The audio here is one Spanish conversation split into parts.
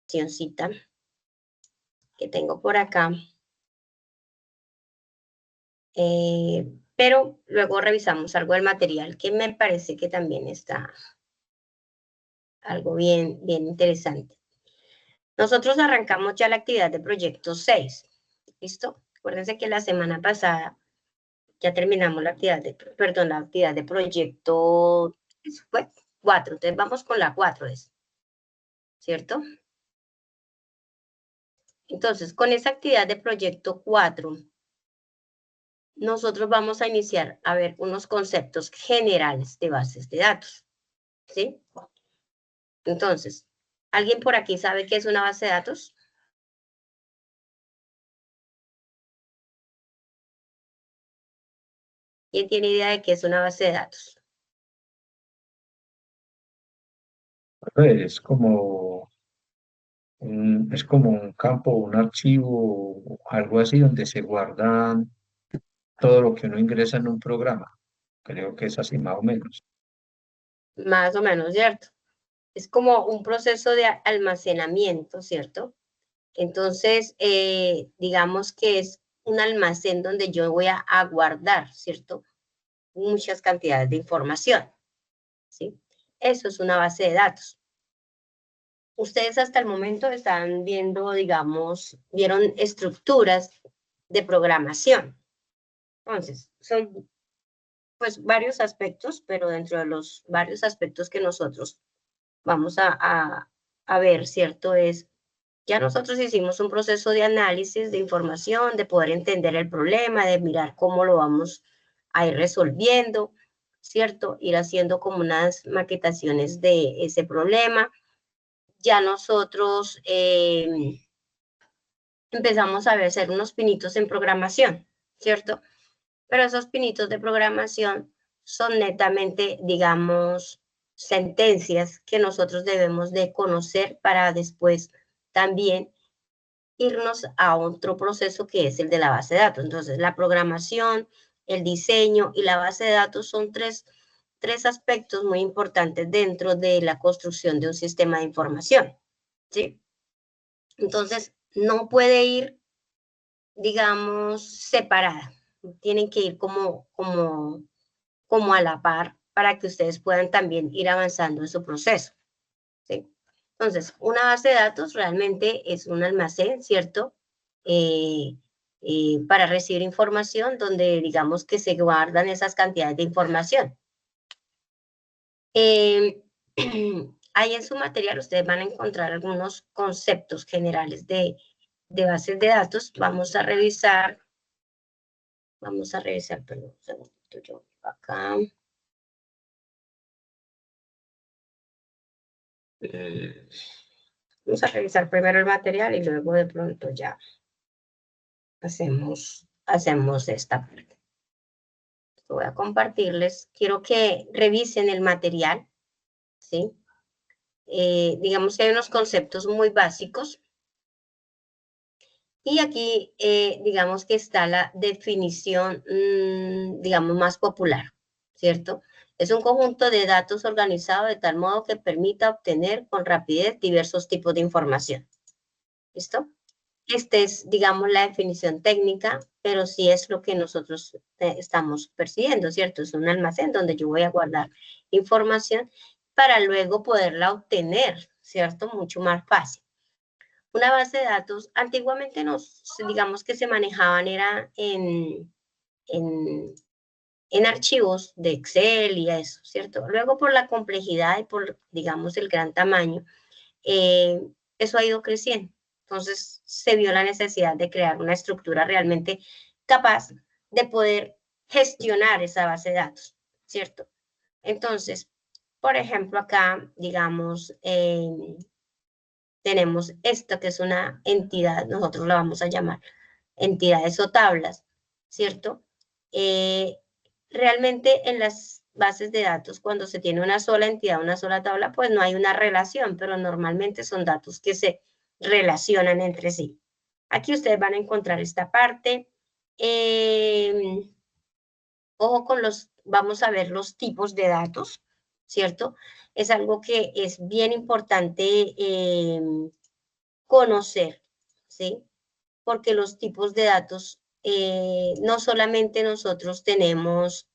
accióncita que tengo por acá. Pero luego revisamos algo del material que me parece que también está algo bien interesante. Nosotros arrancamos ya la actividad de proyecto 6, ¿listo? Acuérdense que la semana pasada ya terminamos la actividad de, perdón, la actividad de proyecto, ¿eso fue? 4, entonces vamos con la 4, ¿cierto? Entonces, con esa actividad de proyecto 4, nosotros vamos a iniciar a ver unos conceptos generales de bases de datos, ¿sí? Entonces, ¿alguien por aquí sabe qué es una base de datos? ¿Quién tiene idea de qué es una base de datos? Es como un campo, un archivo, algo así donde se guardan todo lo que uno ingresa en un programa. Creo que es así más o menos. Más o menos, ¿cierto? Es como un proceso de almacenamiento, ¿cierto? Entonces, digamos que es un almacén donde yo voy a guardar, ¿cierto? Muchas cantidades de información, ¿sí? Eso es una base de datos. Ustedes hasta el momento están viendo, digamos, vieron estructuras de programación. Entonces, son pues varios aspectos, pero dentro de los varios aspectos que nosotros vamos a ver, ¿cierto? Es, ya nosotros hicimos un proceso de análisis de información, de poder entender el problema, de mirar cómo lo vamos a ir resolviendo, ¿cierto? Ir haciendo como unas maquetaciones de ese problema. Ya nosotros empezamos a hacer unos pinitos en programación, ¿cierto? Pero esos pinitos de programación son netamente, digamos, sentencias que nosotros debemos de conocer para después también irnos a otro proceso que es el de la base de datos. Entonces, la programación, el diseño y la base de datos son tres aspectos muy importantes dentro de la construcción de un sistema de información, ¿sí? Entonces, no puede ir, digamos, separada. Tienen que ir como a la par para que ustedes puedan también ir avanzando en su proceso, ¿sí? Entonces, una base de datos realmente es un almacén, ¿cierto? Para recibir información donde digamos que se guardan esas cantidades de información. Ahí en su material ustedes van a encontrar algunos conceptos generales de bases de datos. Vamos a revisar, perdón, un segundito, yo acá. Vamos a revisar primero el material y luego de pronto ya hacemos esta parte. Voy a compartirles. Quiero que revisen el material, ¿sí? Digamos que hay unos conceptos muy básicos. Y aquí, digamos que está la definición, digamos, más popular, ¿cierto? Es un conjunto de datos organizados de tal modo que permita obtener con rapidez diversos tipos de información. ¿Listo? Esta es, digamos, la definición técnica, pero sí es lo que nosotros estamos persiguiendo, ¿cierto? Es un almacén donde yo voy a guardar información para luego poderla obtener, ¿cierto? Mucho más fácil. Una base de datos, antiguamente digamos que se manejaban era en archivos de Excel y eso, ¿cierto? Luego por la complejidad y por, digamos, el gran tamaño, eso ha ido creciendo. Entonces se vio la necesidad de crear una estructura realmente capaz de poder gestionar esa base de datos, ¿cierto? Entonces, por ejemplo, acá, digamos, tenemos esto que es una entidad, nosotros la vamos a llamar entidades o tablas, ¿cierto? Realmente en las bases de datos, cuando se tiene una sola entidad, una sola tabla, pues no hay una relación, pero normalmente son datos que se relacionan entre sí. Aquí ustedes van a encontrar esta parte. Ojo con vamos a ver los tipos de datos, ¿cierto? Es algo que es bien importante conocer, ¿sí? Porque los tipos de datos, no solamente nosotros tenemos,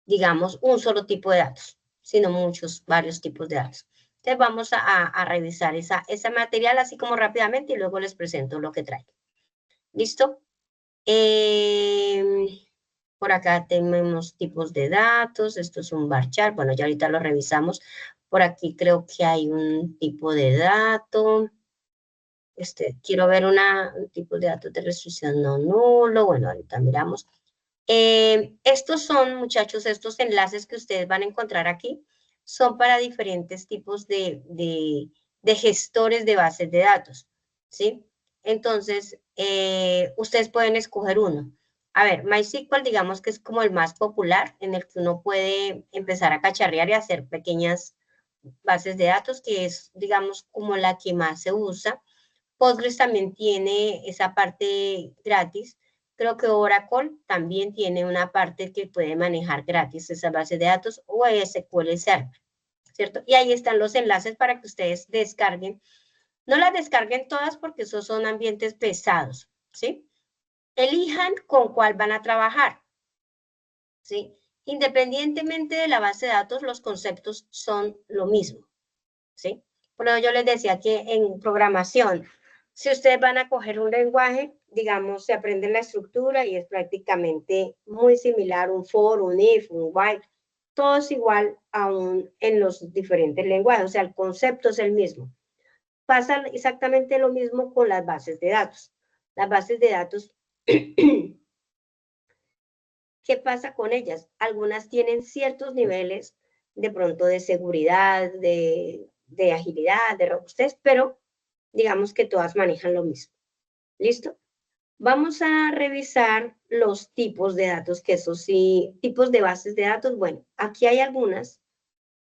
digamos, un solo tipo de datos, sino varios tipos de datos. Entonces vamos a revisar esa material así como rápidamente y luego les presento lo que trae. ¿Listo? Por acá tenemos tipos de datos. Esto es un bar chart. Bueno, ya ahorita lo revisamos. Por aquí creo que hay un tipo de dato. Quiero ver un tipo de datos de restricción no nulo. Bueno, ahorita miramos. Estos son, muchachos, estos enlaces que ustedes van a encontrar aquí son para diferentes tipos de gestores de bases de datos, ¿sí? Entonces, ustedes pueden escoger uno. A ver, MySQL digamos que es como el más popular en el que uno puede empezar a cacharrear y hacer pequeñas bases de datos, que es, digamos, como la que más se usa. Postgres también tiene esa parte gratis. Creo que Oracle también tiene una parte que puede manejar gratis esa base de datos o SQL Server, ¿cierto? Y ahí están los enlaces para que ustedes descarguen. No las descarguen todas porque esos son ambientes pesados, ¿sí? Elijan con cuál van a trabajar, ¿sí? Independientemente de la base de datos, los conceptos son lo mismo, ¿sí? Por eso yo les decía que en programación, si ustedes van a coger un lenguaje, digamos, se aprenden la estructura y es prácticamente muy similar, un for, un if, un while, todo es igual aún en los diferentes lenguajes, o sea, el concepto es el mismo. Pasa exactamente lo mismo con las bases de datos. Las bases de datos, ¿qué pasa con ellas? Algunas tienen ciertos niveles de pronto de seguridad, de agilidad, de robustez, pero digamos que todas manejan lo mismo. ¿Listo? Vamos a revisar los tipos de datos, que eso sí, tipos de bases de datos. Bueno, aquí hay algunas,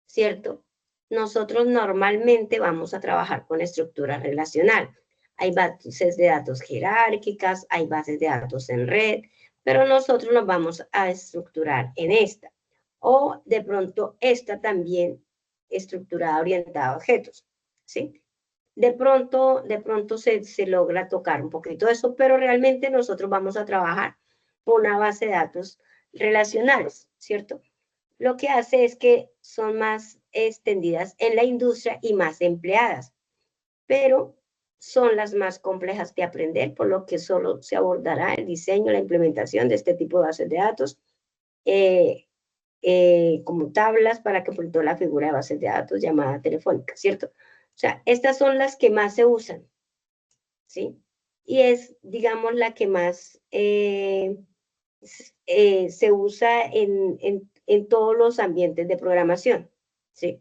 ¿cierto? Nosotros normalmente vamos a trabajar con estructura relacional. Hay bases de datos jerárquicas, hay bases de datos en red, pero nosotros nos vamos a estructurar en esta. O de pronto esta también estructurada orientada a objetos, ¿sí? De pronto se logra tocar un poquito eso, pero realmente nosotros vamos a trabajar con una base de datos relacionales, ¿cierto? Lo que hace es que son más extendidas en la industria y más empleadas, pero son las más complejas de aprender, por lo que solo se abordará el diseño, la implementación de este tipo de bases de datos, como tablas para que por toda la figura de bases de datos llamada telefónica, ¿cierto? O sea, estas son las que más se usan, ¿sí? Y es, digamos, la que más se usa en todos los ambientes de programación, ¿sí?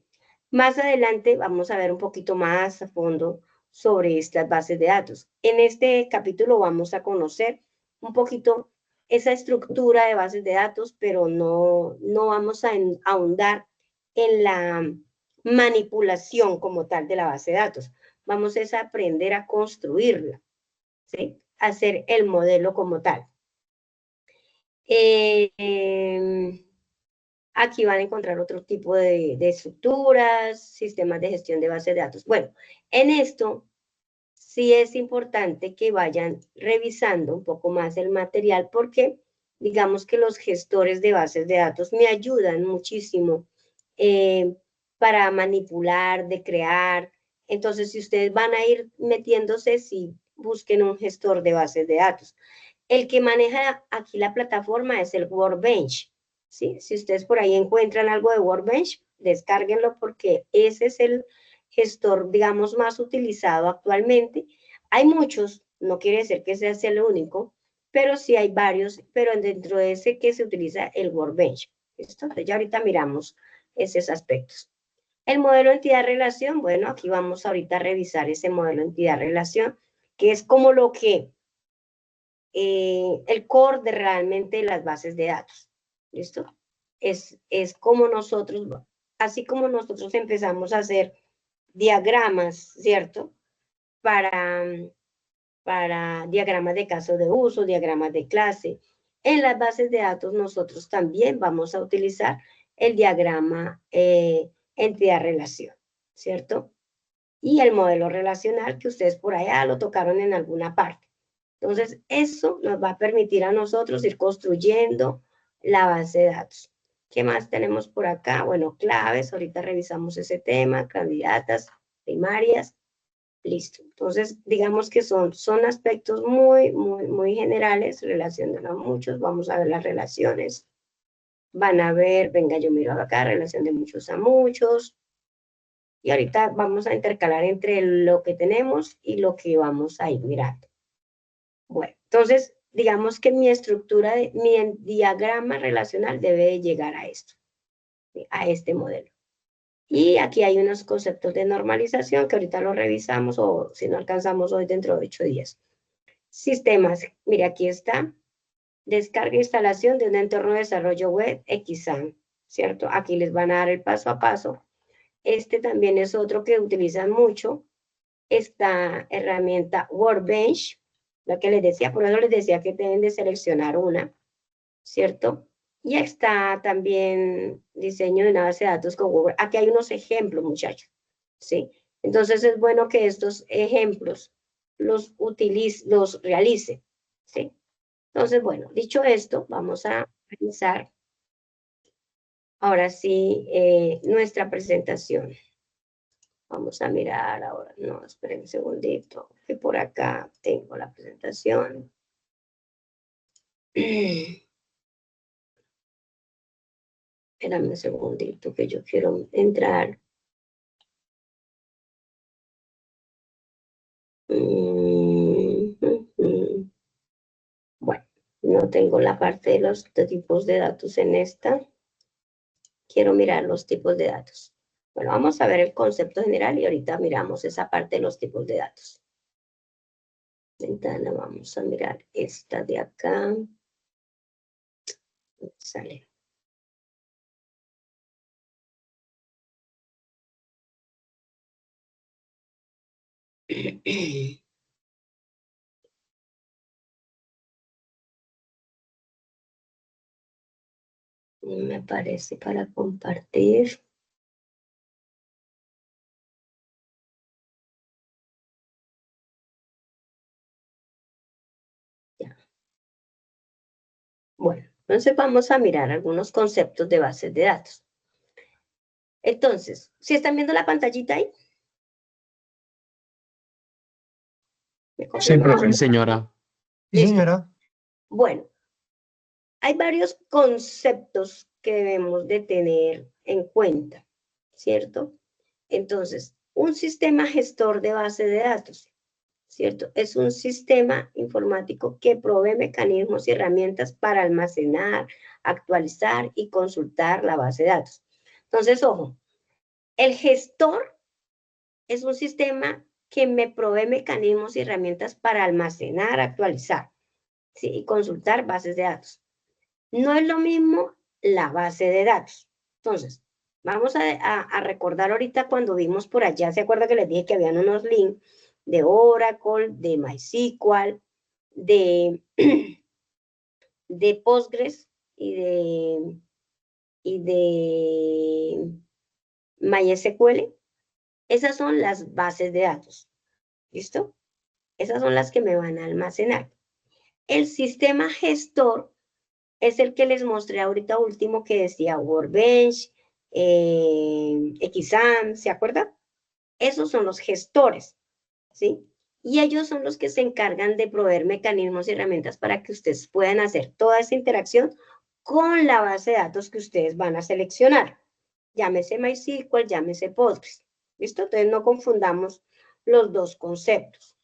Más adelante vamos a ver un poquito más a fondo sobre estas bases de datos. En este capítulo vamos a conocer un poquito esa estructura de bases de datos, pero no vamos a ahondar en la manipulación como tal de la base de datos. Vamos a aprender a construirla, ¿sí? Hacer el modelo como tal. Aquí van a encontrar otro tipo de estructuras, sistemas de gestión de bases de datos. Bueno, en esto sí es importante que vayan revisando un poco más el material porque digamos que los gestores de bases de datos me ayudan muchísimo para manipular, de crear. Entonces, si ustedes van a ir metiéndose, sí, busquen un gestor de bases de datos. El que maneja aquí la plataforma es el Workbench, ¿sí? Si ustedes por ahí encuentran algo de Workbench, descárguenlo porque ese es el gestor, digamos, más utilizado actualmente. Hay muchos, no quiere decir que ese sea el único, pero sí hay varios, pero dentro de ese que se utiliza el Workbench. ¿Listo? Entonces ya ahorita miramos esos aspectos. El modelo entidad-relación, bueno, aquí vamos ahorita a revisar ese modelo entidad-relación, que es como lo que el core de realmente las bases de datos. ¿Listo? Es como nosotros, así como nosotros empezamos a hacer diagramas, ¿cierto? Para diagramas de caso de uso, diagramas de clase. En las bases de datos nosotros también vamos a utilizar el diagrama entidad-relación, ¿cierto? y el modelo relacional que ustedes por allá lo tocaron en alguna parte. Entonces, eso nos va a permitir a nosotros ir construyendo la base de datos. ¿Qué más tenemos por acá? Bueno, claves, ahorita revisamos ese tema, candidatas primarias, listo. Entonces, digamos que son aspectos muy generales, relacionan a muchos, vamos a ver las relaciones. Van a ver, venga, yo miro acá, relación de muchos a muchos, y ahorita vamos a intercalar entre lo que tenemos y lo que vamos a ir mirando. Bueno, entonces, digamos que mi estructura, mi diagrama relacional debe de llegar a esto, a este modelo. Y aquí hay unos conceptos de normalización que ahorita lo revisamos o si no alcanzamos hoy dentro de 8 días. Sistemas, mire, aquí está. Descarga e instalación de un entorno de desarrollo web XAMPP, ¿cierto? Aquí les van a dar el paso a paso. Este también es otro que utilizan mucho, esta herramienta Workbench, la que les decía, por eso les decía que deben de seleccionar una, ¿cierto? Y está también diseño de una base de datos con Google. Aquí hay unos ejemplos, muchachos, ¿sí? Entonces es bueno que estos ejemplos los realice, ¿sí? Entonces, bueno, dicho esto, vamos a realizar ahora sí nuestra presentación. Vamos a mirar ahora, no, esperen un segundito, que por acá tengo la presentación. Espérame un segundito que yo quiero entrar. Bueno, no tengo la parte de los tipos de datos en esta. Quiero mirar los tipos de datos. Bueno, vamos a ver el concepto general y ahorita miramos esa parte de los tipos de datos. Ventana, vamos a mirar esta de acá. Sale. Me parece para compartir. Ya. Bueno, entonces vamos a mirar algunos conceptos de bases de datos. Entonces, ¿si están viendo la pantallita ahí? ¿Me Sí, confirman? profe. Sí, señora. Sí, Listo. señora. Bueno, hay varios conceptos que debemos de tener en cuenta, ¿cierto? Entonces, un sistema gestor de base de datos, ¿cierto? Es un sistema informático que provee mecanismos y herramientas para almacenar, actualizar y consultar la base de datos. Entonces, ojo, el gestor es un sistema que me provee mecanismos y herramientas para almacenar, actualizar, ¿sí? Y consultar bases de datos. No es lo mismo la base de datos. Entonces, vamos a recordar ahorita cuando vimos por allá, ¿se acuerda que les dije que habían unos links de Oracle, de MySQL, de, de Postgres y de MySQL? Esas son las bases de datos. ¿Listo? Esas son las que me van a almacenar. El sistema gestor es el que les mostré ahorita último que decía Workbench, XAMPP, ¿se acuerdan? Esos son los gestores, ¿sí? Y ellos son los que se encargan de proveer mecanismos y herramientas para que ustedes puedan hacer toda esa interacción con la base de datos que ustedes van a seleccionar. Llámese MySQL, llámese Postgres. ¿Listo? Entonces no confundamos los dos conceptos,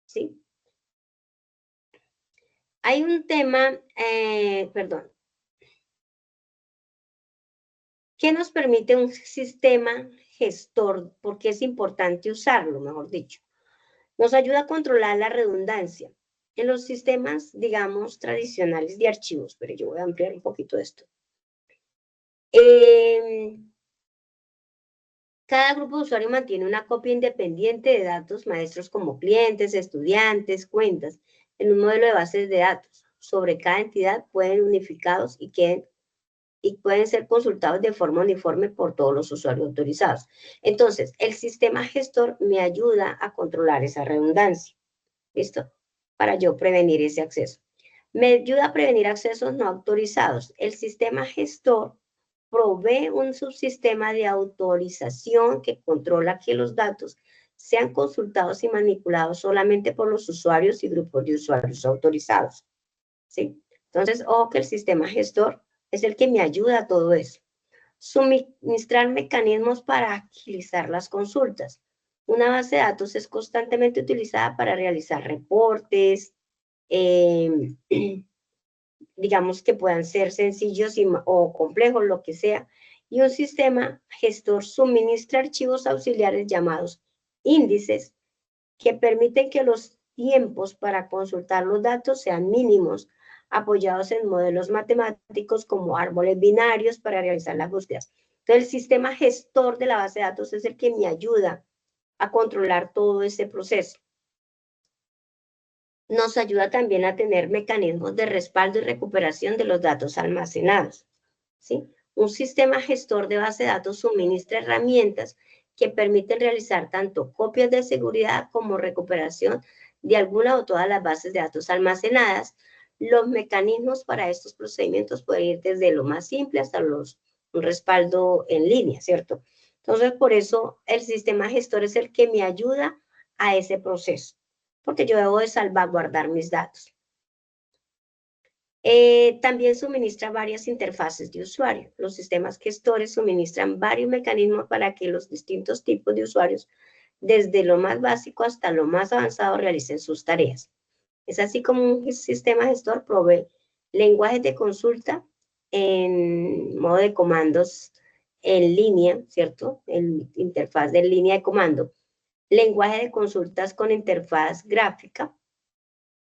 ¿sí? Hay un tema, perdón, ¿qué nos permite un sistema gestor? Porque es importante usarlo, mejor dicho. Nos ayuda a controlar la redundancia. En los sistemas, digamos, tradicionales de archivos, pero yo voy a ampliar un poquito esto. Cada grupo de usuario mantiene una copia independiente de datos maestros como clientes, estudiantes, cuentas, en un modelo de bases de datos. Sobre cada entidad pueden unificados y queden y pueden ser consultados de forma uniforme por todos los usuarios autorizados. Entonces, el sistema gestor me ayuda a controlar esa redundancia. ¿Listo? Para yo prevenir ese acceso. Me ayuda a prevenir accesos no autorizados. El sistema gestor provee un subsistema de autorización que controla que los datos sean consultados y manipulados solamente por los usuarios y grupos de usuarios autorizados. ¿Sí? Entonces, ojo que el sistema gestor es el que me ayuda a todo eso. Suministrar mecanismos para agilizar las consultas. Una base de datos es constantemente utilizada para realizar reportes, digamos que puedan ser sencillos o complejos, lo que sea, y un sistema gestor suministra archivos auxiliares llamados índices que permiten que los tiempos para consultar los datos sean mínimos, apoyados en modelos matemáticos como árboles binarios para realizar las búsquedas. Entonces, el sistema gestor de la base de datos es el que me ayuda a controlar todo ese proceso. Nos ayuda también a tener mecanismos de respaldo y recuperación de los datos almacenados. ¿Sí? Un sistema gestor de base de datos suministra herramientas que permiten realizar tanto copias de seguridad como recuperación de alguna o todas las bases de datos almacenadas. Los mecanismos para estos procedimientos pueden ir desde lo más simple hasta un respaldo en línea, ¿cierto? Entonces, por eso el sistema gestor es el que me ayuda a ese proceso, porque yo debo de salvaguardar mis datos. También suministra varias interfaces de usuario. Los sistemas gestores suministran varios mecanismos para que los distintos tipos de usuarios, desde lo más básico hasta lo más avanzado, realicen sus tareas. Es así como un sistema gestor provee lenguajes de consulta en modo de comandos en línea, ¿cierto? El interfaz de línea de comando. Lenguaje de consultas con interfaz gráfica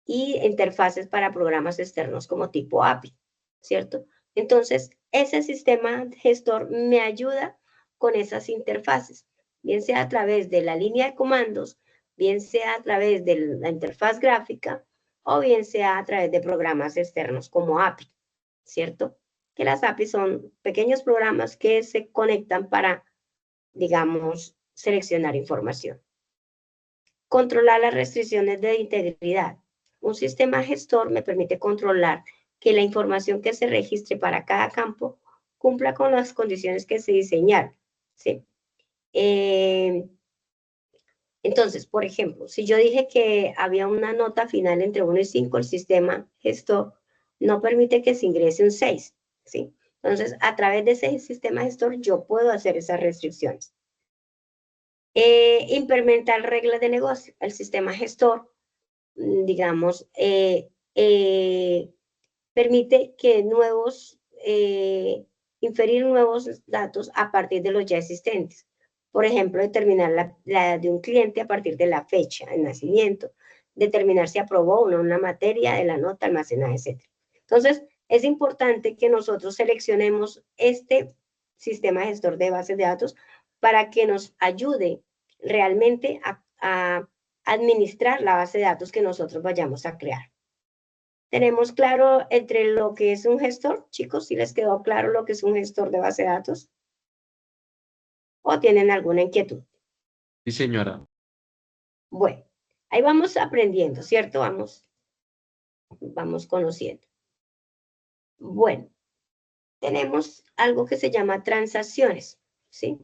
y interfaces para programas externos como tipo API, ¿cierto? Entonces, ese sistema gestor me ayuda con esas interfaces, bien sea a través de la línea de comandos, bien sea a través de la interfaz gráfica o bien sea a través de programas externos como API, ¿cierto? Que las API son pequeños programas que se conectan para, digamos, seleccionar información. Controlar las restricciones de integridad. Un sistema gestor me permite controlar que la información que se registre para cada campo cumpla con las condiciones que se diseñaron, ¿sí? Entonces, por ejemplo, si yo dije que había una nota final entre 1 y 5, el sistema gestor no permite que se ingrese un 6, ¿sí? Entonces, a través de ese sistema gestor, yo puedo hacer esas restricciones. Implementar reglas de negocio. El sistema gestor, digamos, permite que inferir nuevos datos a partir de los ya existentes. Por ejemplo, determinar la edad de un cliente a partir de la fecha de nacimiento, determinar si aprobó o no una materia de la nota almacenada, etc. Entonces, es importante que nosotros seleccionemos este sistema gestor de bases de datos para que nos ayude realmente a administrar la base de datos que nosotros vayamos a crear. ¿Tenemos claro entre lo que es un gestor? Chicos, ¿sí les quedó claro lo que es un gestor de base de datos? ¿O tienen alguna inquietud? Sí, señora. Bueno, ahí vamos aprendiendo, ¿cierto? Vamos conociendo. Bueno, tenemos algo que se llama transacciones, ¿sí?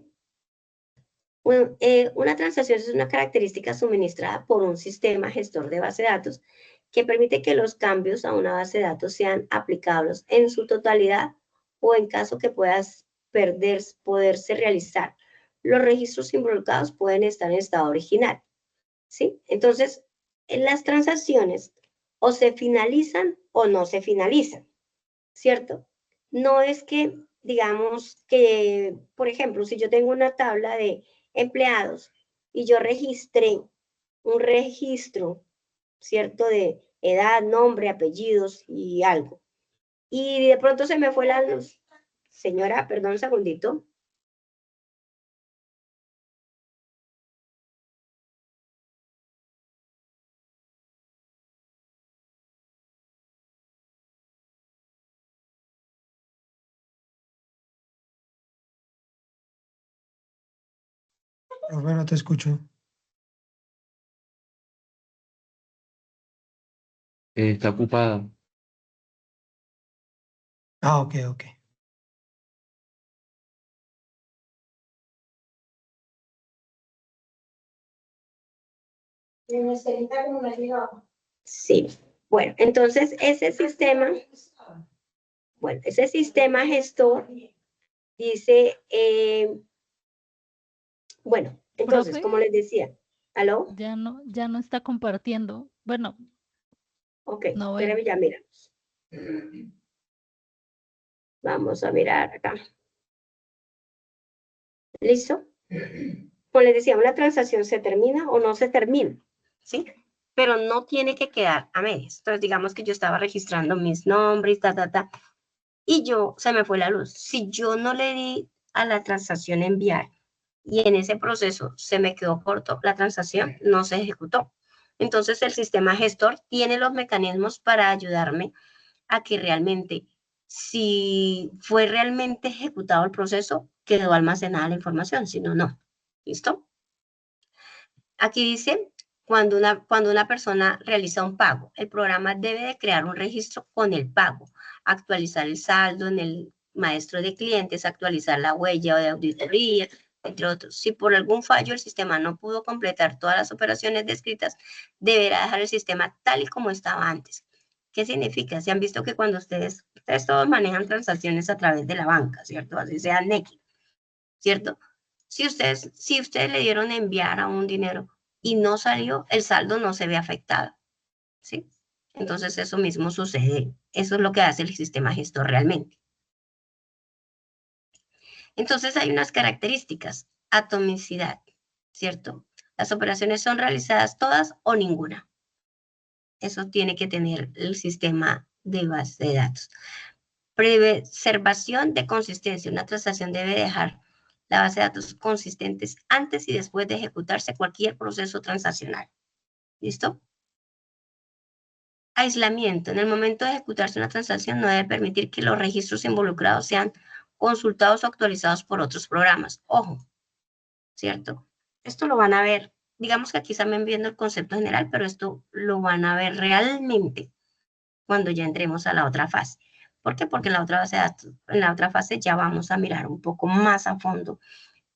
Una transacción es una característica suministrada por un sistema gestor de base de datos que permite que los cambios a una base de datos sean aplicables en su totalidad o en caso que poderse realizar. Los registros involucrados pueden estar en estado original, ¿sí? Entonces, en las transacciones o se finalizan o no se finalizan, ¿cierto? No es que, digamos que, por ejemplo, si yo tengo una tabla de empleados y yo registré un registro, ¿cierto? De edad, nombre, apellidos y algo. Y de pronto se me fue la luz. Señora, perdón un segundito. Profe, no te escucho. Está ocupada. Ah, ok, ok. Sí. Bueno, entonces ese sistema gestor dice, bueno, entonces, Profe, como les decía, ¿aló? ya no está compartiendo. Bueno, Ok, no espérame, veo. ya miramos. Vamos a mirar acá. ¿Listo? Como les decía, una transacción se termina o no se termina, ¿sí? Pero no tiene que quedar a medias. Entonces, digamos que yo estaba registrando mis nombres, y se me fue la luz. Si yo no le di a la transacción enviar y en ese proceso se me quedó corto, la transacción no se ejecutó. Entonces, el sistema gestor tiene los mecanismos para ayudarme a que realmente, si fue realmente ejecutado el proceso, quedó almacenada la información, si no, no. ¿Listo? Aquí dice, cuando una persona realiza un pago, el programa debe de crear un registro con el pago, actualizar el saldo en el maestro de clientes, actualizar la huella de auditoría, entre otros. Si por algún fallo el sistema no pudo completar todas las operaciones descritas, deberá dejar el sistema tal y como estaba antes. ¿Qué significa? Si han visto que cuando ustedes todos manejan transacciones a través de la banca, ¿cierto? Así sea Nequi, ¿cierto? Si ustedes le dieron enviar a un dinero y no salió, el saldo no se ve afectado, ¿sí? Entonces eso mismo sucede, eso es lo que hace el sistema gestor realmente. Entonces hay unas características, atomicidad, ¿cierto? Las operaciones son realizadas todas o ninguna. Eso tiene que tener el sistema de base de datos. Preservación de consistencia. Una transacción debe dejar la base de datos consistentes antes y después de ejecutarse cualquier proceso transaccional. ¿Listo? Aislamiento. En el momento de ejecutarse una transacción no debe permitir que los registros involucrados sean consultados o actualizados por otros programas. Ojo, ¿cierto? Esto lo van a ver, digamos que aquí están viendo el concepto general, pero esto lo van a ver realmente cuando ya entremos a la otra fase. ¿Por qué? Porque en la otra, en la otra fase ya vamos a mirar un poco más a fondo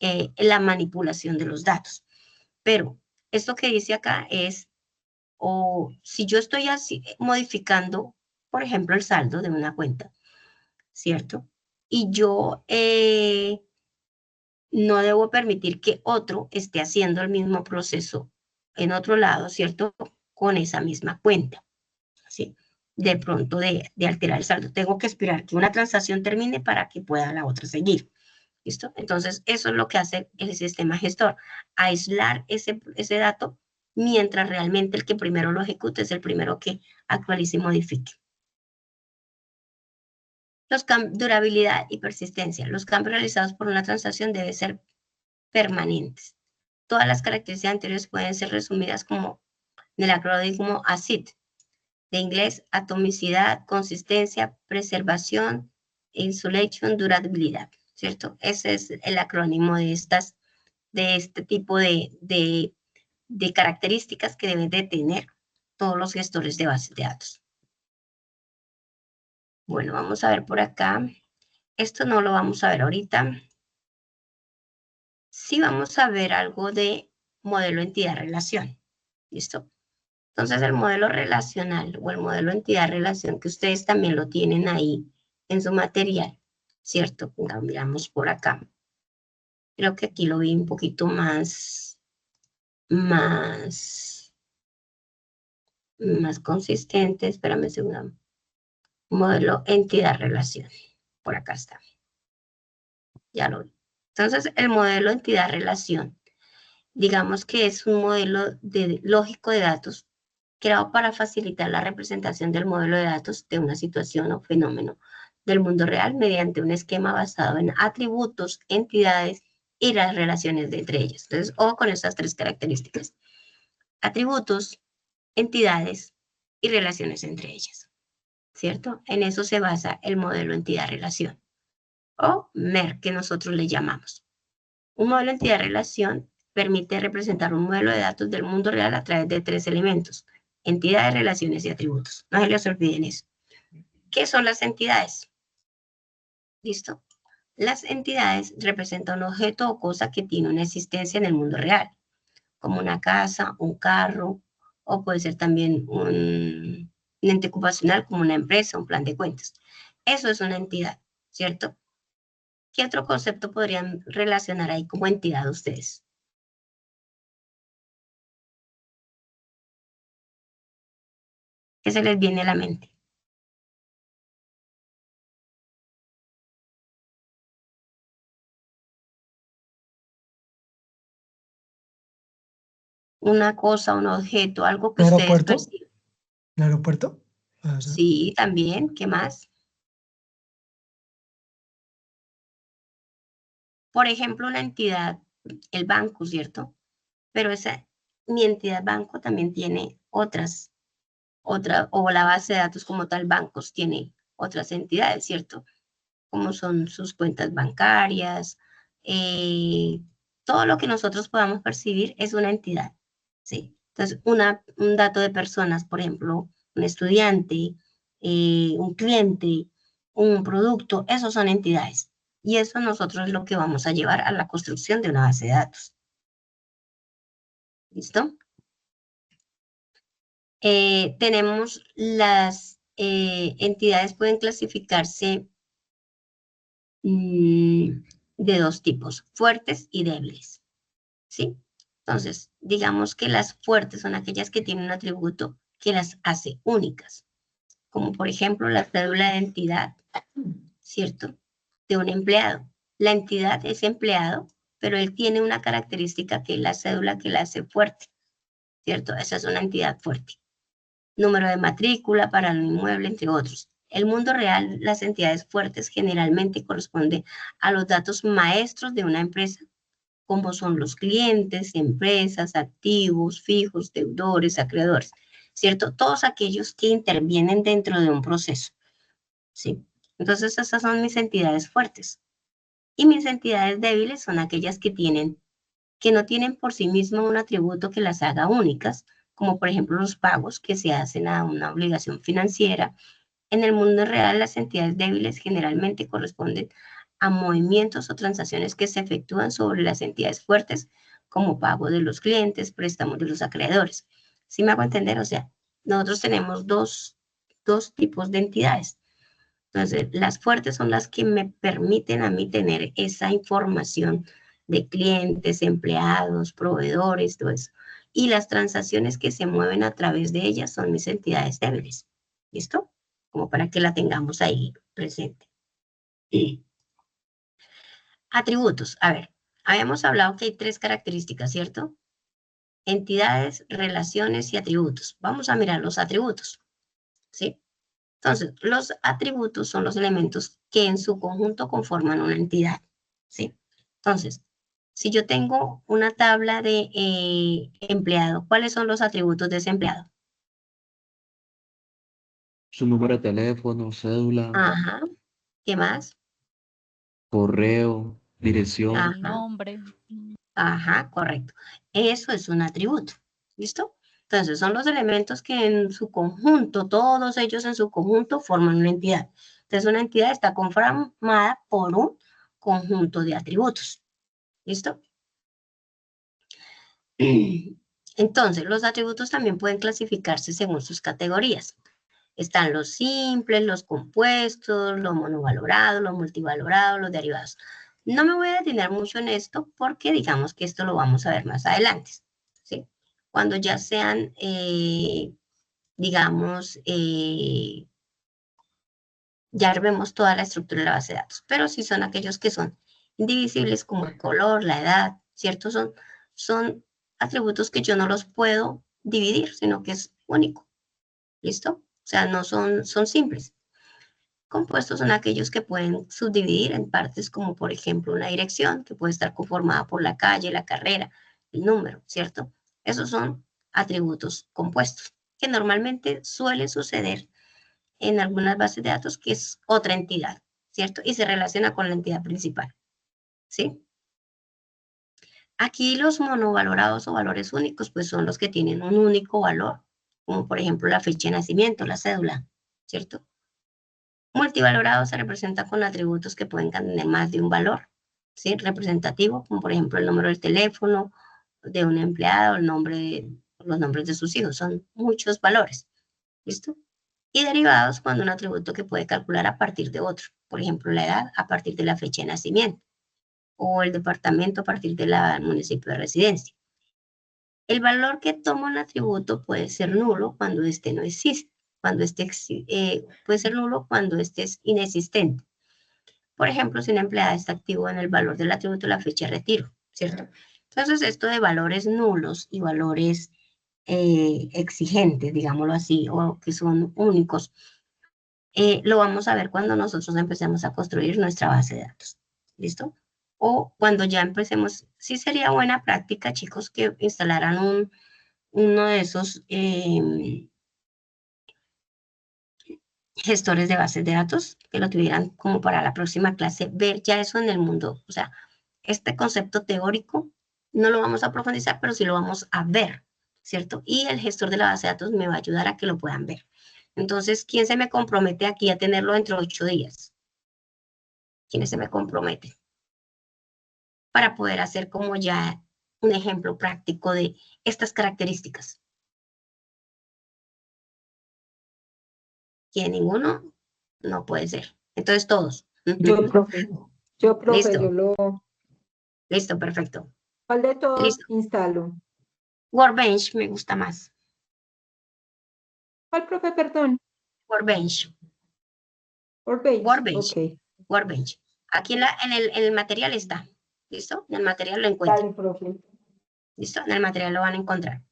la manipulación de los datos. Pero esto que dice acá es, o si yo estoy así modificando, por ejemplo, el saldo de una cuenta, ¿cierto? Y yo no debo permitir que otro esté haciendo el mismo proceso en otro lado, ¿cierto? Con esa misma cuenta, ¿sí? De pronto de alterar el saldo. Tengo que esperar que una transacción termine para que pueda la otra seguir. ¿Listo? Entonces, eso es lo que hace el sistema gestor, aislar ese dato mientras realmente el que primero lo ejecute es el primero que actualice y modifique. Durabilidad y persistencia. Los cambios realizados por una transacción deben ser permanentes. Todas las características anteriores pueden ser resumidas como en el acrónimo ACID, de inglés, atomicidad, consistencia, preservación, insulation, durabilidad, ¿cierto? Ese es el acrónimo de este tipo de características que deben de tener todos los gestores de bases de datos. Bueno, vamos a ver por acá. Esto no lo vamos a ver ahorita. Sí vamos a ver algo de modelo entidad-relación. ¿Listo? Entonces, el modelo relacional o el modelo entidad-relación, que ustedes también lo tienen ahí en su material, ¿cierto? Lo miramos por acá. Creo que aquí lo vi un poquito más consistente. Espérame un segundo. Modelo entidad-relación. Por acá está. Ya lo vi. Entonces, el modelo entidad-relación, digamos que es un modelo lógico de datos creado para facilitar la representación del modelo de datos de una situación o fenómeno del mundo real mediante un esquema basado en atributos, entidades y las relaciones entre ellas. Entonces, ojo con estas tres características. Atributos, entidades y relaciones entre ellas. ¿Cierto? En eso se basa el modelo entidad-relación o MER, que nosotros le llamamos. Un modelo entidad-relación permite representar un modelo de datos del mundo real a través de 3 elementos: entidades, relaciones y atributos. No se les olviden eso. ¿Qué son las entidades? ¿Listo? Las entidades representan un objeto o cosa que tiene una existencia en el mundo real, como una casa, un carro, o puede ser también un ente ocupacional como una empresa, un plan de cuentas. Eso es una entidad, ¿cierto? ¿Qué otro concepto podrían relacionar ahí como entidad ustedes? ¿Qué se les viene a la mente? Una cosa, un objeto, algo que ¿Un ustedes aeropuerto? perciben. ¿Un aeropuerto? O sea, Sí, también. ¿Qué más? Por ejemplo, una entidad, el banco, ¿cierto? Pero mi entidad banco también tiene o la base de datos como tal bancos tiene otras entidades, ¿cierto? Como son sus cuentas bancarias, todo lo que nosotros podamos percibir es una entidad, ¿sí? Entonces, un dato de personas, por ejemplo, un estudiante, un cliente, un producto, esos son entidades. Y eso nosotros es lo que vamos a llevar a la construcción de una base de datos. ¿Listo? Tenemos las entidades pueden clasificarse de dos tipos, fuertes y débiles, ¿sí? Entonces, digamos que las fuertes son aquellas que tienen un atributo que las hace únicas, como por ejemplo la cédula de identidad, ¿cierto? De un empleado. La entidad es empleado, pero él tiene una característica que es la cédula que la hace fuerte, ¿cierto? Esa es una entidad fuerte. Número de matrícula para el inmueble, entre otros. El mundo real, las entidades fuertes generalmente corresponden a los datos maestros de una empresa, como son los clientes, empresas, activos, fijos, deudores, acreedores, ¿cierto? Todos aquellos que intervienen dentro de un proceso, ¿sí? Entonces, esas son mis entidades fuertes. Y mis entidades débiles son aquellas que no tienen por sí mismas un atributo que las haga únicas, como por ejemplo los pagos que se hacen a una obligación financiera. En el mundo real, las entidades débiles generalmente corresponden a movimientos o transacciones que se efectúan sobre las entidades fuertes, como pago de los clientes, préstamos de los acreedores. ¿Sí me hago entender? O sea, nosotros tenemos dos tipos de entidades. Entonces, las fuertes son las que me permiten a mí tener esa información de clientes, empleados, proveedores, todo eso. Y las transacciones que se mueven a través de ellas son mis entidades débiles. ¿Listo? Como para que la tengamos ahí presente. Y atributos. A ver, habíamos hablado que hay 3 características, ¿cierto? Entidades, relaciones y atributos. Vamos a mirar los atributos, ¿sí? Entonces, los atributos son los elementos que en su conjunto conforman una entidad, ¿sí? Entonces, si yo tengo una tabla de empleado, ¿cuáles son los atributos de ese empleado? Su número de teléfono, cédula, Ajá. ¿Qué más? correo, dirección. El Ajá. nombre. Ajá, correcto. Eso es un atributo. ¿Listo? Entonces, son los elementos que en su conjunto, todos ellos en su conjunto forman una entidad. Entonces, una entidad está conformada por un conjunto de atributos. ¿Listo? Entonces, los atributos también pueden clasificarse según sus categorías. Están los simples, los compuestos, los monovalorados, los multivalorados, los derivados. No me voy a detener mucho en esto porque digamos que esto lo vamos a ver más adelante, ¿sí? Cuando ya sean, digamos, ya vemos toda la estructura de la base de datos, pero sí son aquellos que son indivisibles como el color, la edad, ¿cierto? Son atributos que yo no los puedo dividir, sino que es único, ¿listo? O sea, no son simples. Compuestos son aquellos que pueden subdividir en partes como por ejemplo una dirección que puede estar conformada por la calle, la carrera, el número, ¿cierto? Esos son atributos compuestos que normalmente suele suceder en algunas bases de datos que es otra entidad, ¿cierto? Y se relaciona con la entidad principal, ¿sí? Aquí los monovalorados o valores únicos, pues son los que tienen un único valor, como por ejemplo la fecha de nacimiento, la cédula, ¿cierto? Multivalorado se representa con atributos que pueden tener más de un valor, ¿sí? Representativo, como por ejemplo el número del teléfono de un empleado, los nombres de sus hijos, son muchos valores, ¿listo? Y derivados cuando un atributo que puede calcular a partir de otro, por ejemplo la edad a partir de la fecha de nacimiento, o el departamento a partir del municipio de residencia. El valor que toma un atributo puede ser nulo cuando este no existe, puede ser nulo cuando este es inexistente. Por ejemplo, si un empleado está activo en el valor del atributo la fecha de retiro, ¿cierto? Entonces, esto de valores nulos y valores exigentes, digámoslo así, o que son únicos, lo vamos a ver cuando nosotros empecemos a construir nuestra base de datos, ¿listo? O cuando ya empecemos, sí sería buena práctica, chicos, que instalaran uno de esos gestores de bases de datos, que lo tuvieran como para la próxima clase, ver ya eso en el mundo. O sea, este concepto teórico no lo vamos a profundizar, pero sí lo vamos a ver, ¿cierto? Y el gestor de la base de datos me va a ayudar a que lo puedan ver. Entonces, ¿quién se me compromete aquí a tenerlo dentro de 8 días? ¿Quiénes se me comprometen? Para poder hacer como ya un ejemplo práctico de estas características. ¿Quién? Ninguno, no puede ser. Entonces todos. Yo, profe, Listo. yo lo... Listo, perfecto. ¿Cuál de todos Listo. instalo? Workbench me gusta más. ¿Cuál, profe, perdón? Workbench. Workbench. Workbench. Ok. Workbench. Aquí en el material está. ¿Listo? En el material lo encuentran. Dale, profe. ¿Listo? En el material lo van a encontrar.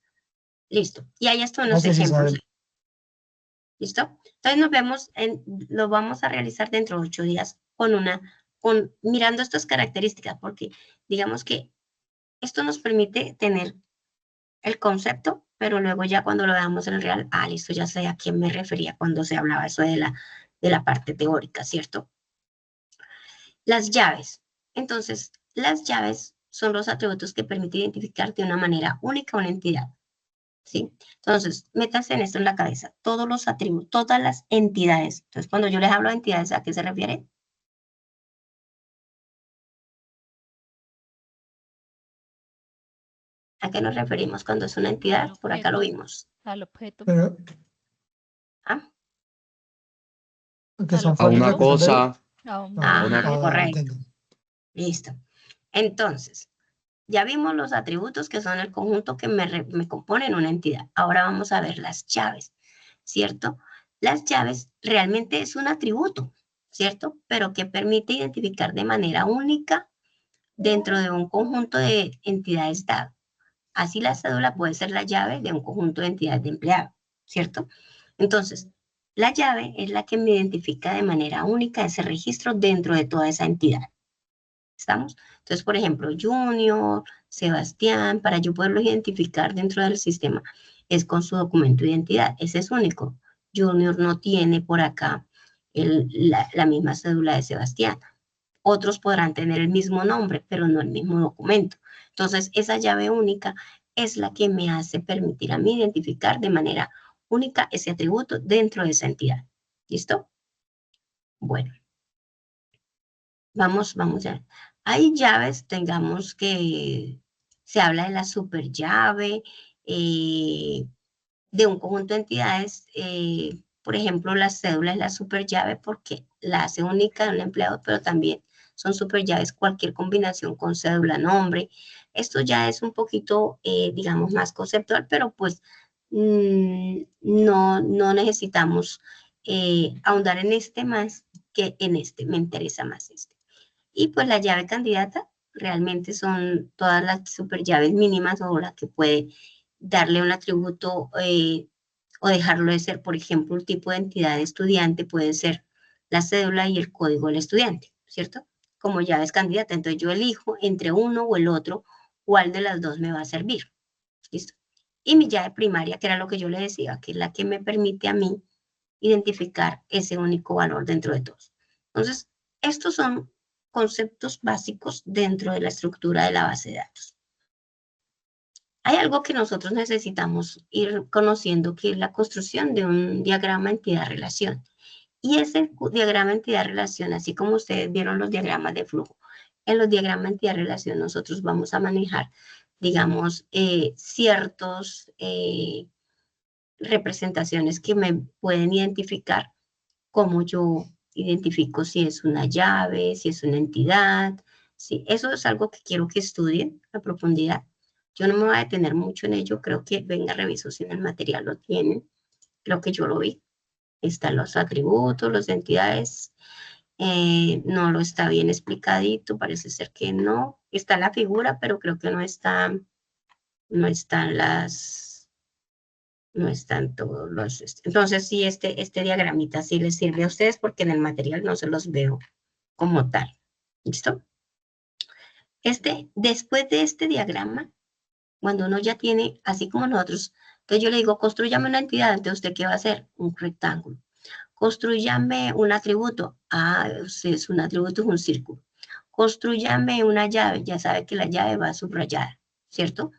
Listo. Y ahí están los Gracias, ejemplos. Isabel. ¿Listo? Entonces nos vemos, lo vamos a realizar dentro de 8 días mirando estas características, porque digamos que esto nos permite tener el concepto, pero luego ya cuando lo veamos en el real, listo, ya sé a quién me refería cuando se hablaba eso de la parte teórica, ¿cierto? Las llaves. Entonces, las llaves son los atributos que permiten identificar de una manera única una entidad, ¿sí? Entonces, métanse en esto en la cabeza. Todos los atributos, todas las entidades. Entonces, cuando yo les hablo de entidades, ¿a qué se refiere? ¿A qué nos referimos cuando es una entidad? Por acá lo vimos. Al objeto. Pero ¿Ah? que son A una fáciles de saber. cosa, Ajá, una- correcto. entiendo. Listo. Entonces, ya vimos los atributos que son el conjunto que me componen una entidad. Ahora vamos a ver las llaves, ¿cierto? Las llaves realmente es un atributo, ¿cierto? Pero que permite identificar de manera única dentro de un conjunto de entidades dado. Así la cédula puede ser la llave de un conjunto de entidades de empleado, ¿cierto? Entonces, la llave es la que me identifica de manera única ese registro dentro de toda esa entidad. ¿Estamos? Entonces, por ejemplo, Junior, Sebastián, para yo poderlo identificar dentro del sistema, es con su documento de identidad. Ese es único. Junior no tiene por acá la misma cédula de Sebastián. Otros podrán tener el mismo nombre, pero no el mismo documento. Entonces, esa llave única es la que me hace permitir a mí identificar de manera única ese atributo dentro de esa entidad. ¿Listo? Bueno, vamos ya. Hay llaves, tengamos que se habla de la super llave, de un conjunto de entidades, por ejemplo, la cédula es la super llave porque la hace única de un empleado, pero también son super llaves cualquier combinación con cédula, nombre. Esto ya es un poquito, digamos, más conceptual, pero pues no necesitamos ahondar en este más que en este, me interesa más este. Y pues la llave candidata realmente son todas las super llaves mínimas o las que puede darle un atributo o dejarlo de ser. Por ejemplo, un tipo de entidad de estudiante puede ser la cédula y el código del estudiante, ¿cierto? Como llaves candidata. Entonces yo elijo entre uno o el otro cuál de las dos me va a servir. ¿Listo? Y mi llave primaria, que era lo que yo le decía, que es la que me permite a mí identificar ese único valor dentro de todos. Entonces, estos son conceptos básicos dentro de la estructura de la base de datos. Hay algo que nosotros necesitamos ir conociendo, que es la construcción de un diagrama entidad-relación. Y ese diagrama entidad-relación, así como ustedes vieron los diagramas de flujo, en los diagramas entidad-relación nosotros vamos a manejar, digamos, ciertos representaciones que me pueden identificar, como yo identifico si es una llave, si es una entidad. Sí, eso es algo que quiero que estudien a profundidad. Yo no me voy a detener mucho en ello, creo que venga, reviso si en el material lo tienen, creo que yo lo vi. Están los atributos, las entidades, no lo está bien explicadito, parece ser que no. Está la figura, pero creo que no están no están todos los... Entonces, sí, este diagramita sí les sirve a ustedes porque en el material no se los veo como tal. ¿Listo? Después de este diagrama, cuando uno ya tiene, así como nosotros, entonces yo le digo, construyame una entidad, entonces ¿usted qué va a hacer? Un rectángulo. Construyame un atributo. Es un atributo, es un círculo. Construyame una llave. Ya sabe que la llave va subrayada, ¿cierto?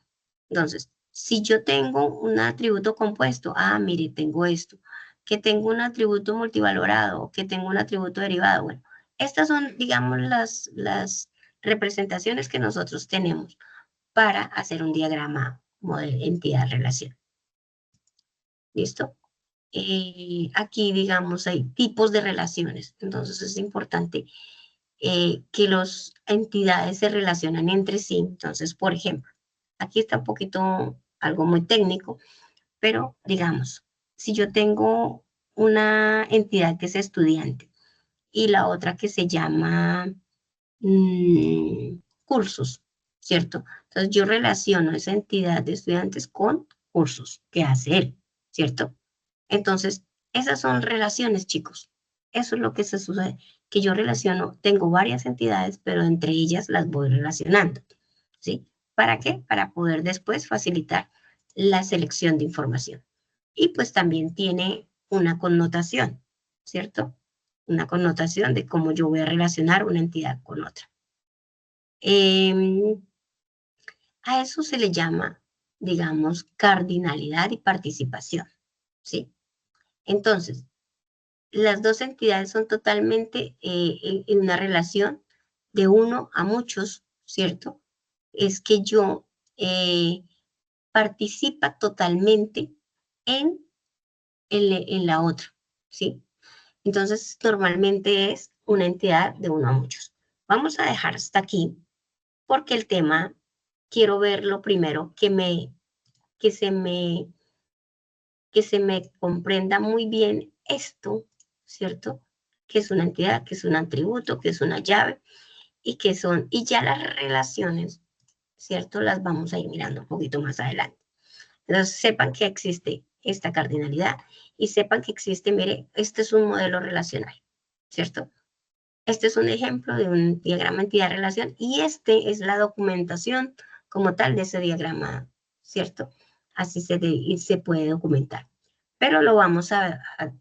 Entonces, si yo tengo un atributo compuesto, mire, tengo esto. Que tengo un atributo multivalorado, que tengo un atributo derivado. Bueno, estas son, digamos, las representaciones que nosotros tenemos para hacer un diagrama modelo entidad-relación. ¿Listo? Aquí, digamos, hay tipos de relaciones. Entonces, es importante que las entidades se relacionan entre sí. Entonces, por ejemplo, aquí está un poquito algo muy técnico, pero digamos, si yo tengo una entidad que es estudiante y la otra que se llama cursos, ¿cierto? Entonces, yo relaciono esa entidad de estudiantes con cursos que hace él, ¿cierto? Entonces, esas son relaciones, chicos. Eso es lo que se sucede, que yo relaciono, tengo varias entidades, pero entre ellas las voy relacionando, ¿sí? ¿Para qué? Para poder después facilitar la selección de información. Y pues también tiene una connotación, ¿cierto? Una connotación de cómo yo voy a relacionar una entidad con otra. A eso se le llama, digamos, cardinalidad y participación, ¿sí? Entonces, las dos entidades son totalmente en una relación de uno a muchos, ¿cierto? Es que yo participa totalmente en la otra, ¿sí? Entonces, normalmente es una entidad de uno a muchos. Vamos a dejar hasta aquí, porque el tema, quiero verlo primero, que se me comprenda muy bien esto, ¿cierto? Que es una entidad, que es un atributo, que es una llave, y ya las relaciones, ¿cierto? Las vamos a ir mirando un poquito más adelante. Entonces, sepan que existe esta cardinalidad y sepan que existe, mire, este es un modelo relacional, ¿cierto? Este es un ejemplo de un diagrama entidad-relación y este es la documentación como tal de ese diagrama, ¿cierto? Así se puede documentar. Pero lo vamos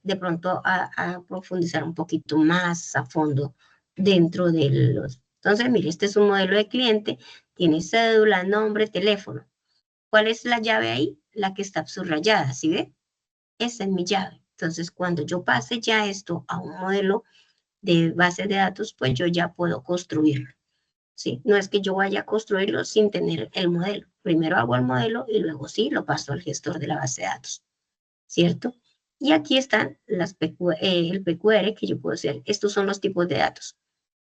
de pronto a profundizar un poquito más a fondo dentro de los... Entonces, mire, este es un modelo de cliente, tiene cédula, nombre, teléfono. ¿Cuál es la llave ahí? La que está subrayada, ¿sí ve? Esa es mi llave. Entonces, cuando yo pase ya esto a un modelo de base de datos, pues yo ya puedo construirlo, ¿sí? No es que yo vaya a construirlo sin tener el modelo. Primero hago el modelo y luego sí lo paso al gestor de la base de datos, ¿cierto? Y aquí están el PQR que yo puedo hacer. Estos son los tipos de datos.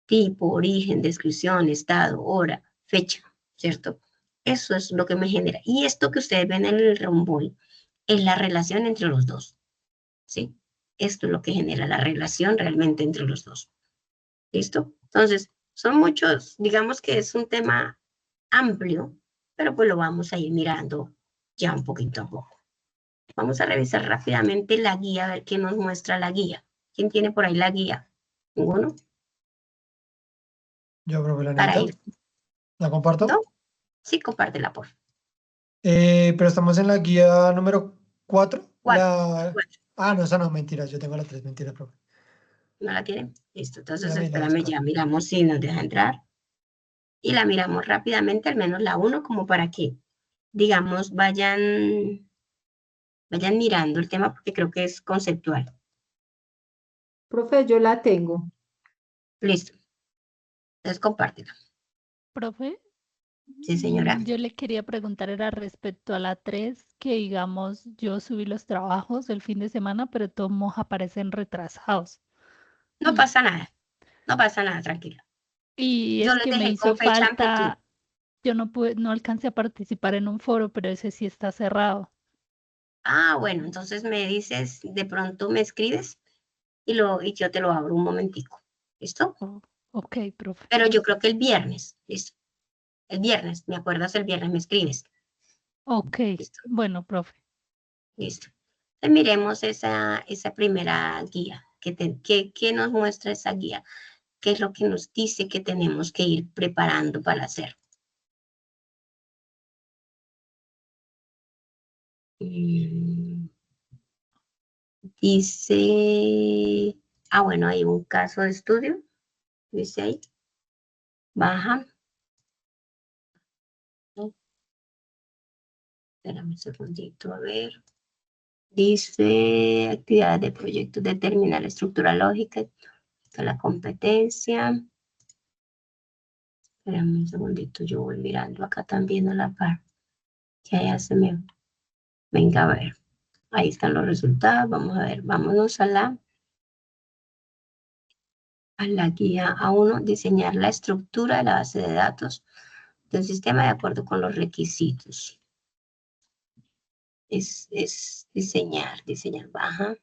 Tipo, origen, descripción, estado, hora, fecha, ¿cierto? Eso es lo que me genera. Y esto que ustedes ven en el romboy es la relación entre los dos, ¿sí? Esto es lo que genera la relación realmente entre los dos. ¿Listo? Entonces, son muchos, digamos que es un tema amplio, pero pues lo vamos a ir mirando ya un poquito a poco. Vamos a revisar rápidamente la guía, a ver qué nos muestra la guía. ¿Quién tiene por ahí la guía? ¿Ninguno? Yo creo que la Para ir. necesito. ¿La comparto? ¿No? Sí, compártela, por favor. Pero estamos en la guía número 4. Cuatro. No, esa no, mentiras. Yo tengo la 3, mentira, profe. ¿No la tienen? Listo, entonces La espérame, dos, ya profe. miramos si nos deja entrar. Y la miramos rápidamente, al menos la 1, como para que digamos, vayan mirando el tema porque creo que es conceptual. Profe, yo la tengo. Listo. Entonces compártela. Profe, Sí, señora. yo le quería preguntar, era respecto a la 3 que digamos, yo subí los trabajos el fin de semana, pero todos modos aparecen retrasados. No pasa nada. No pasa nada, tranquila. Y Yo es les que me dejé hizo con fecha amplitud. falta, yo no pude, no alcancé a participar en un foro, pero ese sí está cerrado. Ah, bueno, entonces me dices, de pronto me escribes y yo te lo abro un momentico. ¿Listo? Oh, ok, profe. Pero yo creo que el viernes, ¿listo? El viernes, ¿me acuerdas? El viernes me escribes. Ok, ¿Listo? bueno, profe. Listo. Entonces miremos esa primera guía. ¿Qué nos muestra esa guía? ¿Qué es lo que nos dice que tenemos que ir preparando para hacer? Dice, bueno, hay un caso de estudio, dice ahí, baja. Espérame un segundito, a ver. Dice, actividades de proyecto, determina la estructura lógica de la competencia. Espérame un segundito, yo voy mirando acá también a la par. Que allá se me... Venga, a ver. Ahí están los resultados. Vamos a ver, vámonos a la guía A1, diseñar la estructura de la base de datos del sistema de acuerdo con los requisitos. Es diseñar, baja.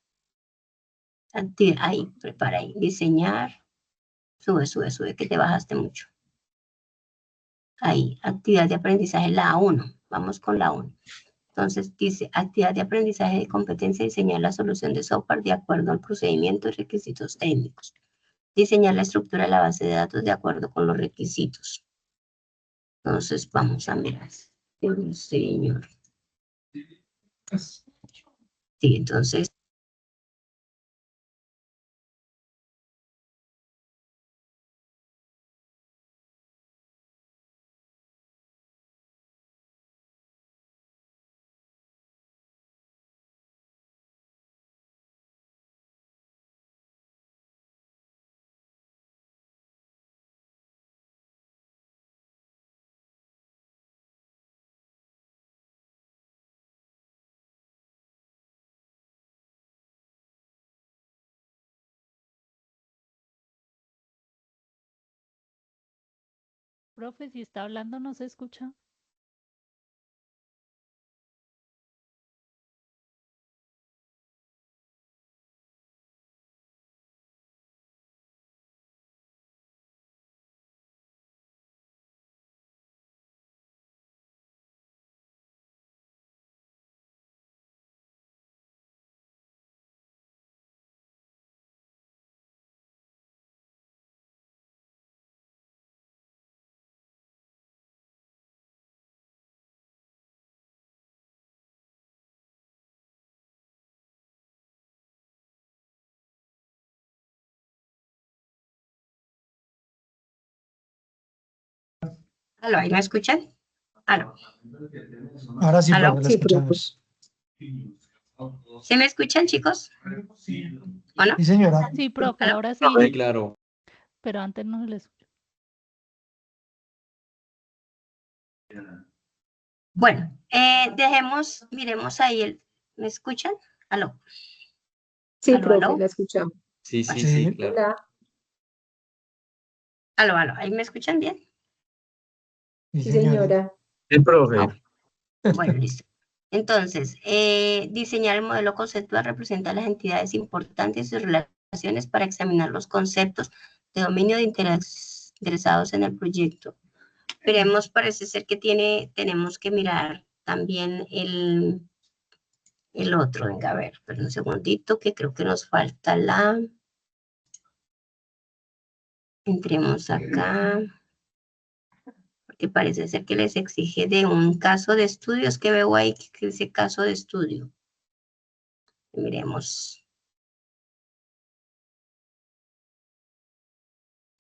Ahí, prepara ahí, diseñar. Sube, que te bajaste mucho. Ahí, actividad de aprendizaje, la A1. Vamos con la 1. Entonces dice, actividad de aprendizaje de competencia, diseñar la solución de software de acuerdo al procedimiento y requisitos técnicos. Diseñar la estructura de la base de datos de acuerdo con los requisitos. Entonces vamos a mirar. Señor. Sí, entonces. Profe, si está hablando, ¿no se escucha? ¿Aló, ahí me escuchan? ¿Aló? Ahora sí, ¿Aló? profe, la Sí, profe. escuchamos. ¿Sí me escuchan, chicos? ¿O no? Sí, señora. Sí, profe, ¿Aló? ahora Sí, sí, claro. pero antes no se le escuchó. Bueno, miremos ahí ¿me escuchan? ¿Aló? Sí, ¿Aló, profe, aló? la escuchamos. Sí, Bueno, sí, sí, Sí. claro. Hola. ¿aló? ¿Ahí me escuchan bien? Sí, Sí, señora. señora. Sí, profe. Bueno, listo. Entonces, diseñar el modelo conceptual representa las entidades importantes y sus relaciones para examinar los conceptos de dominio de interesados en el proyecto. Veremos, parece ser que tenemos que mirar también el otro. Venga, a ver, pero un segundito, que creo que nos falta entremos acá, porque parece ser que les exige de un caso de estudios que veo ahí, que dice caso de estudio. Miremos.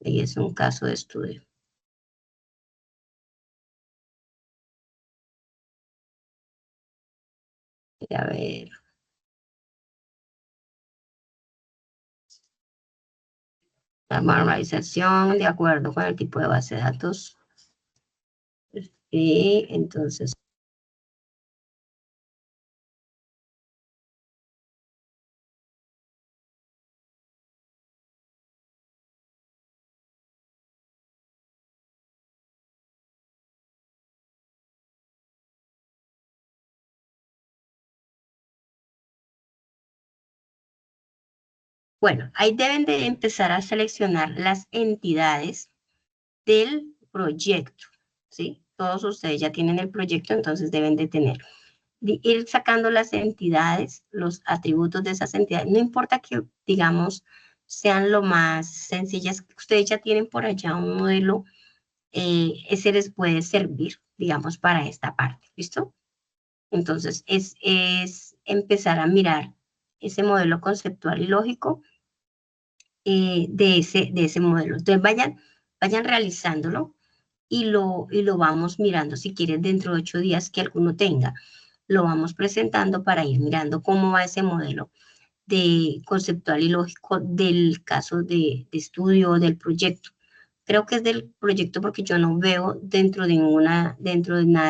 Ahí es un caso de estudio. A ver. La normalización de acuerdo con el tipo de base de datos. Y entonces. Bueno, ahí deben de empezar a seleccionar las entidades del proyecto, ¿sí? Todos ustedes ya tienen el proyecto, entonces deben de tener. Ir sacando las entidades, los atributos de esas entidades. No importa que, digamos, sean lo más sencillas. Ustedes ya tienen por allá un modelo, ese les puede servir, digamos, para esta parte, ¿listo? Entonces, es empezar a mirar ese modelo conceptual y lógico de ese modelo. Entonces, vayan realizándolo y lo vamos mirando. Si quieren, dentro de 8 días que alguno tenga, lo vamos presentando para ir mirando cómo va ese modelo de conceptual y lógico del caso de estudio del proyecto. Creo que es del proyecto porque yo no veo dentro de nada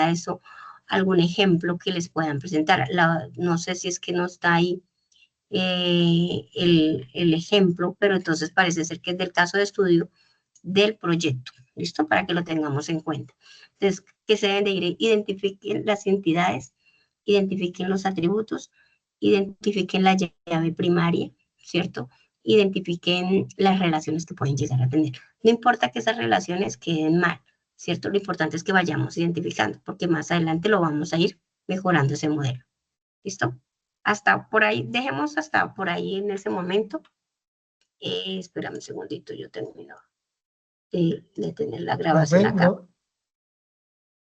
de eso algún ejemplo que les puedan presentar. No sé si es que no está ahí el ejemplo, pero entonces parece ser que es del caso de estudio del proyecto. ¿Listo? Para que lo tengamos en cuenta. Entonces, ¿qué se deben de ir? Identifiquen las entidades, identifiquen los atributos, identifiquen la llave primaria, ¿cierto? Identifiquen las relaciones que pueden llegar a tener. No importa que esas relaciones queden mal, ¿cierto? Lo importante es que vayamos identificando, porque más adelante lo vamos a ir mejorando ese modelo. ¿Listo? Hasta por ahí, dejemos hasta por ahí en ese momento. Espérame un segundito, yo termino de tener la grabación Profe, acá.